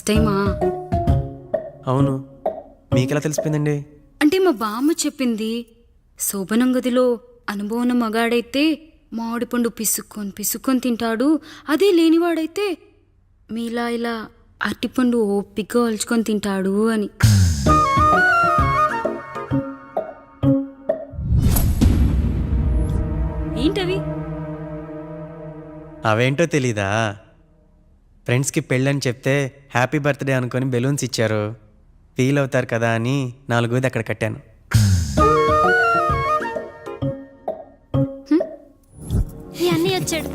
First టైమా? అవును, మీకెలా తెలిసిపోయిందండి? అంటే మా బామ్మ చెప్పింది. శోభనం గదిలో అనుభవం మగాడైతే మామిడి పండు పిసుక్కొని తింటాడు, అదే లేనివాడైతే మీలా ఇలా అరటిపండు ఓపిగ్గా ఒలుచుకొని తింటాడు అని. ఏంటవి? అవేంటో తెలీదా? ఫ్రెండ్స్కి పెళ్ళని చెప్తే హ్యాపీ బర్త్డే అనుకొని బెలూన్స్ ఇచ్చారు, ఫీల్ అవుతారు కదా అని 4 అక్కడ కట్టాను. ఈ అన్నయ్య వచ్చాడు.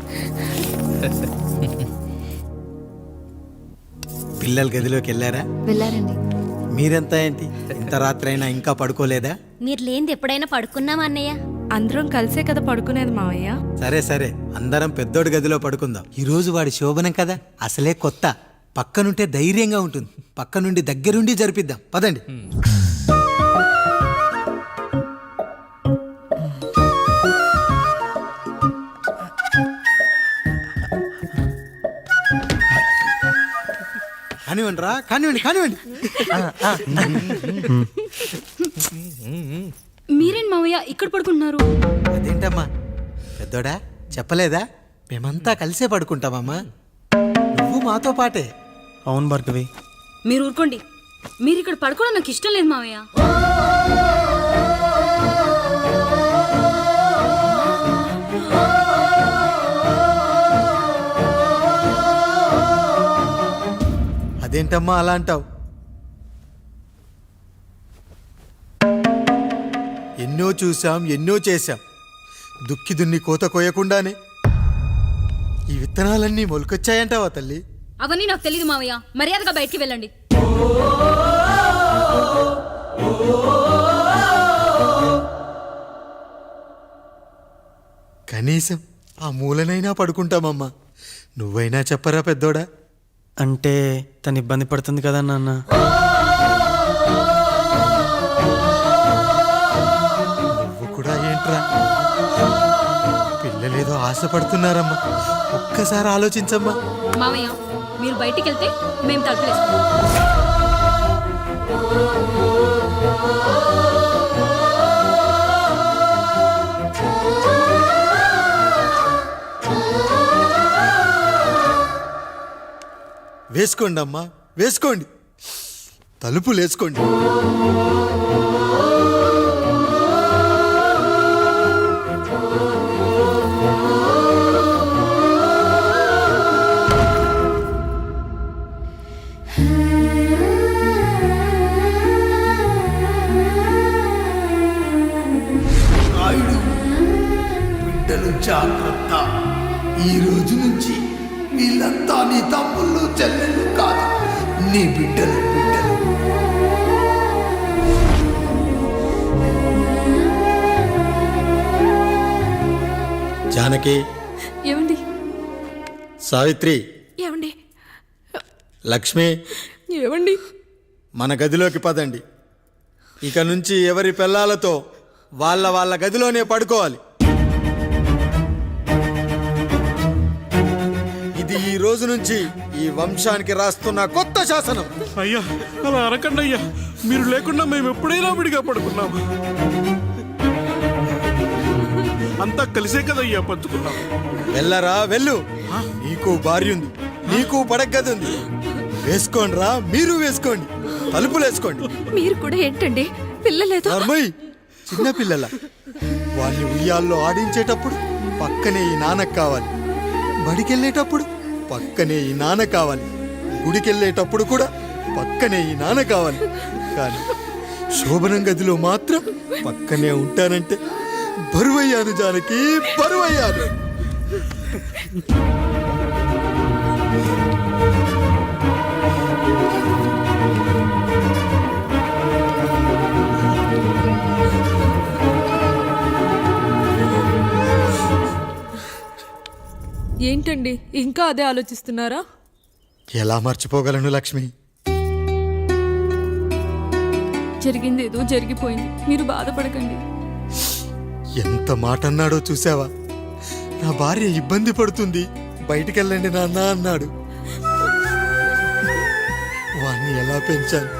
పిల్లల గదిలోకి వెళ్ళారా? వెళ్ళారండి. మీరెంత ఏంటి ఇంత రాత్రి అయినా ఇంకా పడుకోలేదా? మీరు లేనిది ఎప్పుడైనా పడుకున్నామా అన్నయ్య? అందరం కలిసే కదా పడుకునేది మావయ్య. సరే అందరం పెద్దోడి గదిలో పడుకుందాం. ఈ రోజు వాడి శోభనం కదా, అసలే కొత్త. పక్కనుంటే ధైర్యంగా ఉంటుంది. పక్క నుండి దగ్గరుండి జరిపిద్దాం, పదండి. కానివ్వండి రా, కానివ్వండి. మీరేం మావయ్య ఇక్కడ పడుకుంటున్నారు? అదేంటమ్మా పెద్దోడా, చెప్పలేదా? మేమంతా కలిసే పడుకుంటామమ్మా, నువ్వు మాతో పాటే. అవును భార్గవి. మీరు ఊరుకోండి. మీరు ఇక్కడ పడుకోవడం నాకు ఇష్టం లేదు మావయ్య. అదేంటమ్మా అలా అంటావు? ఎన్నో చూసాం, ఎన్నో చేశాం. దుక్కి దున్ని కోత కోయకుండానే ఈ విత్తనాలన్నీ మొలకొచ్చాయంటావా తల్లి? అవన్నీ నాకు తెలియదు మావయ్య, మర్యాదగా బయటికి వెళ్ళండి. కనీసం ఆ మూలనైనా పడుకుంటామమ్మా. నువ్వైనా చెప్పరా పెద్దోడా? అంటే తను ఇబ్బంది పడుతుంది కదా నాన్న. నువ్వు కూడా ఏంట్రా, పిల్లలేదో ఆశపడుతున్నారమ్మా. ఒక్కసారి ఆలోచించమ్మా. మావయ్య మీరు బయటికి వెళ్తే మేము తలుపులేసుకుంటాం. వేసుకోండి అమ్మా, వేసుకోండి. తలుపులు వేసుకోండి. బిడ్డలు జాగ్రత్త. ఈ రోజు నుంచి వీళ్ళంతా నీ తమ్ముళ్ళు చెల్లెళ్ళు కాదు, నీ బిడ్డలు. జానకి, ఏమండి? సావిత్రి, ఏమండి? లక్ష్మి, ఏమండి? మన గదిలోకి పదండి. ఇక నుంచి ఎవరి పిల్లలతో వాళ్ళ గదిలోనే పడుకోవాలి. ఇది ఈ రోజు నుంచి ఈ వంశానికి రాస్తున్న కొత్త శాసనం. అయ్యా అలా అరకండి అయ్యా, మీరు లేకుండా మేము ఎప్పుడైనా విడిగా పడుకున్నాము. అంతా కలిసే కదయ్యా పంచుకున్నాం. వెళ్ళరా వెళ్ళు, నీకు భార్య ఉంది, నీకు పడగది ఉంది. వేసుకోండి రా, మీరు వేసుకోండి, తలుపులు వేసుకోండి. మీరు కూడా ఏంటండి పిల్లలేదు? చిన్న పిల్లల వాళ్ళని ఉయ్యాల్లో ఆడించేటప్పుడు పక్కనే ఈ నాన్న కావాలి, బడికెళ్ళేటప్పుడు పక్కనే ఈ నాన్న కావాలి, గుడికెళ్ళేటప్పుడు కూడా పక్కనే ఈ నాన్న కావాలి. కానీ శోభనం గదిలో మాత్రం పక్కనే ఉంటానంటే బరువయ్యాను జానకి, బరువయ్యాను. ఏంటండి ఇంకా అదే ఆలోచిస్తున్నారా? ఎలా మర్చిపోగలను లక్ష్మి? జరిగింది ఏదో జరిగిపోయింది, మీరు బాధపడకండి. ఎంత మాట అన్నాడో చూసావా? నా భార్య ఇబ్బంది పడుతుంది, బయటికెళ్ళండి నాన్న అన్నాడు. వాడిని ఎలా పెంచాను?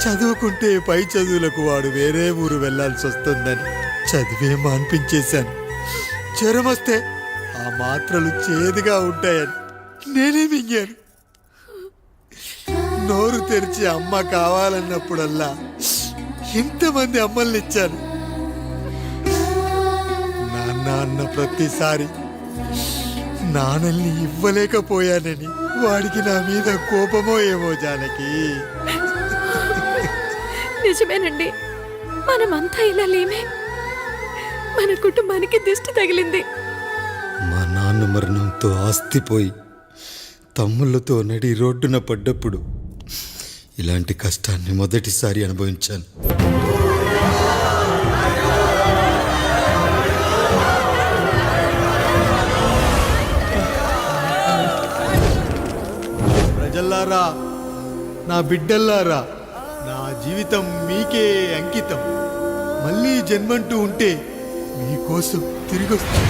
చదువుకుంటే పై చదువులకు వాడు వేరే ఊరు వెళ్ళాల్సి వస్తుందని చదివే మాన్పించేశాను. జ్వరం వస్తే ఆ మాత్రలు చేదుగా ఉంటాయని నేనే మింగాను. నోరు తెరిచి అమ్మ కావాలన్నప్పుడల్లా ఎంతమంది అమ్మల్ని ఇచ్చాను. నాన్న అన్న ప్రతిసారి నాన్నల్ని ఇవ్వలేకపోయానని వాడికి నా మీద కోపమో ఏమో జానకి. నిజమేనండి, మనమంతా ఇలా లేమే. మన కుటుంబానికి దిష్టి తగిలింది. మా నాన్న మరణంతో ఆస్తిపోయి తమ్ముళ్ళతో నడి రోడ్డున పడ్డప్పుడు ఇలాంటి కష్టాన్ని మొదటిసారి అనుభవించాను. ప్రజల్లారా, నా బిడ్డల్లారా, నా జీవితం మీకే అంకితం. మళ్ళీ జన్మంటూ ఉంటే మీకోసం తిరిగి వస్తాను.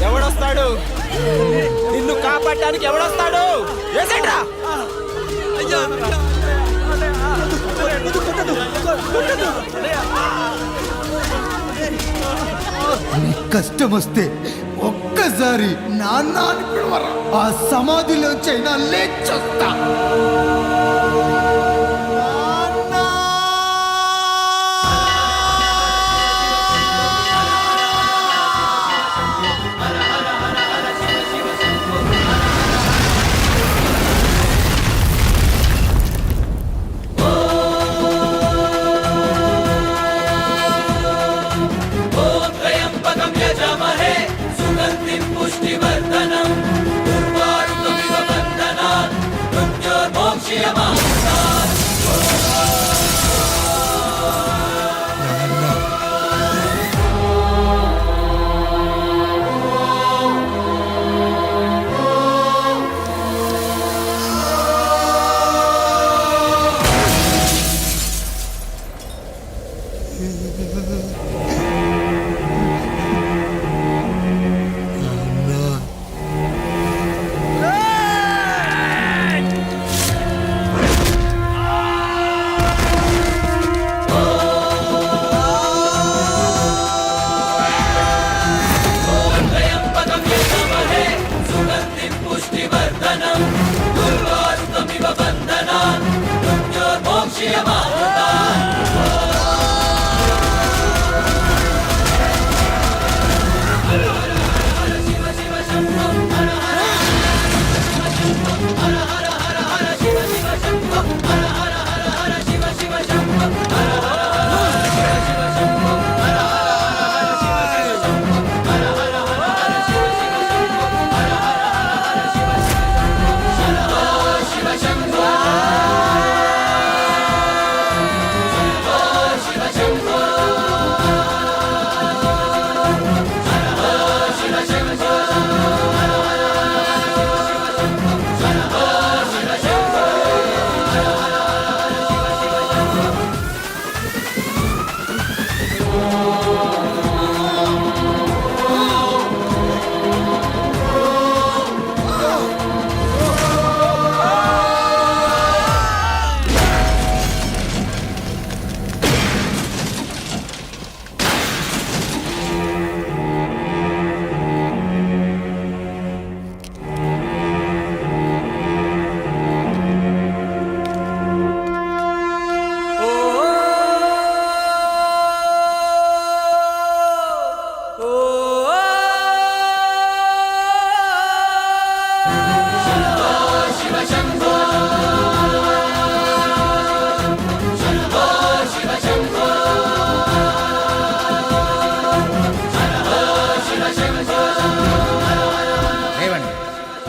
ఎవడొస్తాడు? నిన్ను కాపాడటానికి ఎవడొస్తాడు? ఏసేట్రా? కష్టం వస్తే ఒక్కసారి నాన్న అని పిలవరా, ఆ సమాధిలోంచైనా లేచొస్తా. पुष्टिवर्धनम् उर्वारुकमिव बन्धनात् मृत्योर्मोक्ष्यमामृतम्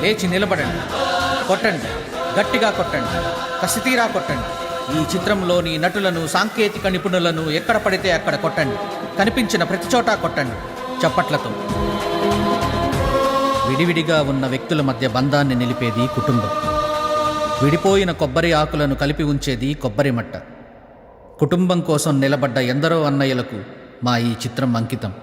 లేచి నిలబడండి, కొట్టండి, గట్టిగా కొట్టండి, కసితీరా కొట్టండి. ఈ చిత్రంలోని నటులను, సాంకేతిక నిపుణులను ఎక్కడ పడితే అక్కడ కొట్టండి. కనిపించిన ప్రతి చోట కొట్టండి చప్పట్లతో. విడివిడిగా ఉన్న వ్యక్తుల మధ్య బంధాన్ని నిలిపేది కుటుంబం. విడిపోయిన కొబ్బరి ఆకులను కలిపి ఉంచేది కొబ్బరి మట్ట. కుటుంబం కోసం నిలబడ్డ ఎందరో అన్నయ్యలకు మా ఈ చిత్రం అంకితం.